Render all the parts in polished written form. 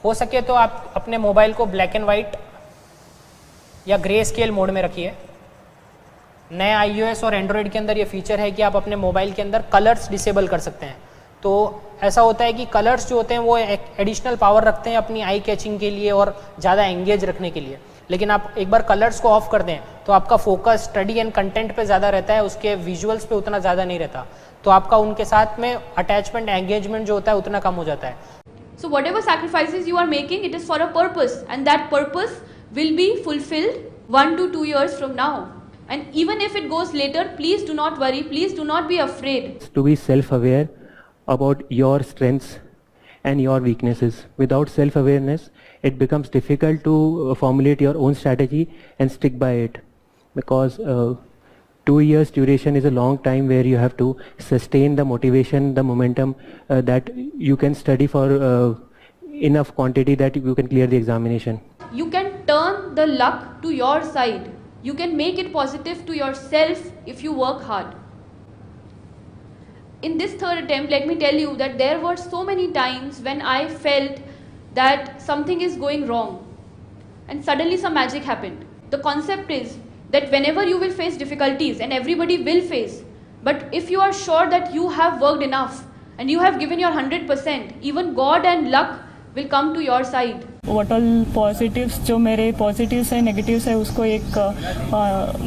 हो सके तो आप अपने मोबाइल को ब्लैक एंड वाइट या ग्रे स्केल मोड में रखिए। नए iOS और एंड्रॉयड के अंदर ये फीचर है कि आप अपने मोबाइल के अंदर कलर्स डिसेबल कर सकते हैं। तो ऐसा होता है कि कलर्स जो होते हैं वो एडिशनल पावर रखते हैं अपनी आई कैचिंग के लिए और ज़्यादा एंगेज रखने के लिए। लेकिन आप एक बार कलर्स को ऑफ कर दें तो आपका फोकस स्टडी एंड कंटेंट पे ज़्यादा रहता है, उसके विजुअल्स पे उतना ज़्यादा नहीं रहता। तो आपका उनके साथ में अटैचमेंट एंगेजमेंट जो होता है उतना कम हो जाता है। So whatever sacrifices you are making, it is for a purpose, and that purpose will be fulfilled 1 to 2 years from now. And even if it goes later, please do not worry, please do not be afraid. To be self-aware about your strengths and your weaknesses. Without self-awareness, it becomes difficult to formulate your own strategy and stick by it, because 2 years duration is a long time where you have to sustain the motivation, the momentum that you can study for enough quantity that you can clear the examination. You can turn the luck to your side. You can make it positive to yourself if you work hard. In this third attempt, let me tell you that there were so many times when I felt that something is going wrong, and suddenly some magic happened. The concept is that whenever you will face difficulties, and everybody will face, but if you are sure that you have worked enough and you have given your 100%, even God and luck will come to your side. What all positives, जो मेरे positives है negatives है उसको एक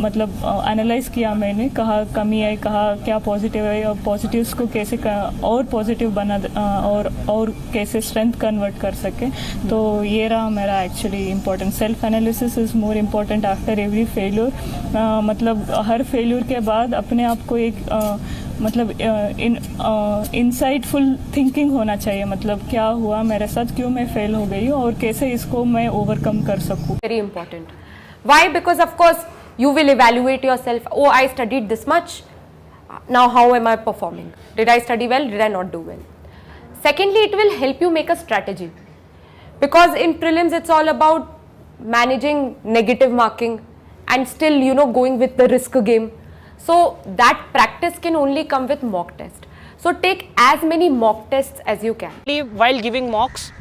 मतलब analyse किया मैंने, कहा कमी है, कहा क्या पॉजिटिव है और पॉजिटिव्स को कैसे और पॉजिटिव बना और कैसे स्ट्रेंथ कन्वर्ट कर सके। तो ये रहा मेरा actually important. Self analysis is more important after every failure. मतलब हर फेल्यूर के बाद अपने आप को एक मतलब इनसाइटफुल थिंकिंग होना चाहिए, मतलब क्या हुआ मेरे साथ, क्यों मैं फेल हो गई और कैसे इसको मैं ओवरकम कर सकूं। Very important. Why? Because of course you will evaluate yourself. Oh, I studied this much. Now how am I performing? Did I study well? Did I not do well? Secondly, it will help you make a strategy, because in prelims it's all about managing negative marking and still going with the risk game. So that practice can only come with mock test. So take as many mock tests as you can. While giving mocks,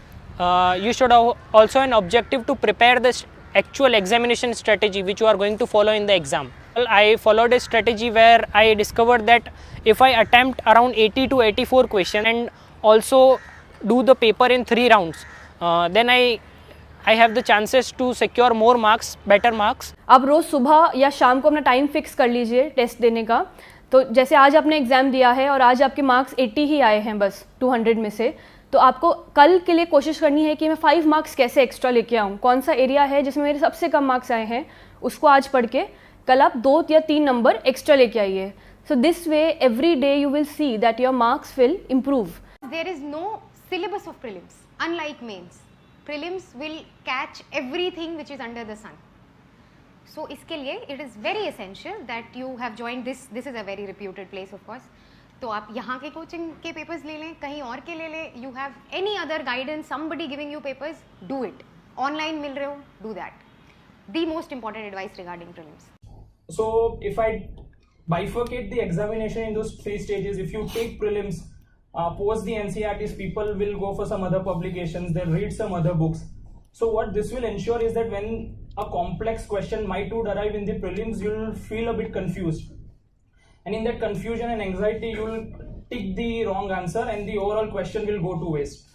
you should have also an objective to prepare the actual examination strategy which you are going to follow in the exam. Well, I followed a strategy where I discovered that if I attempt around 80 to 84 questions and also do the paper in 3 rounds, then I have the chances to secure more marks, better marks. आप रोज़ सुबह या शाम को अपना time fix कर लीजिए test देने का। तो जैसे आज आपने एग्ज़ाम दिया है और आज आपके मार्क्स 80 ही आए हैं बस 200 में से, तो आपको कल के लिए कोशिश करनी है कि मैं 5 मार्क्स कैसे एक्स्ट्रा लेके आऊँ, कौन सा एरिया है जिसमें मेरे सबसे कम मार्क्स आए हैं, उसको आज पढ़ के कल आप 2 या 3 नंबर एक्स्ट्रा लेके आइए। So this way every day you will see that your marks will improve. There is no syllabus of prelims, unlike mains. Prelims will catch everything which is under the sun. So इसके लिए it is very essential that you have joined this. This is a very reputed place of course. तो आप यहाँ के coaching के papers ले लें, कहीं और के ले लें, you have any other guidance, somebody giving you papers, do it. Online मिल रहे हो, do that. The most important advice regarding prelims. So if I bifurcate the examination in those 3 stages, if you take prelims, post the NCERTs, people will go for some other publications, they'll read some other books. So what this will ensure is that when a complex question might arrive in the prelims, you'll feel a bit confused. And in that confusion and anxiety, you'll tick the wrong answer and the overall question will go to waste.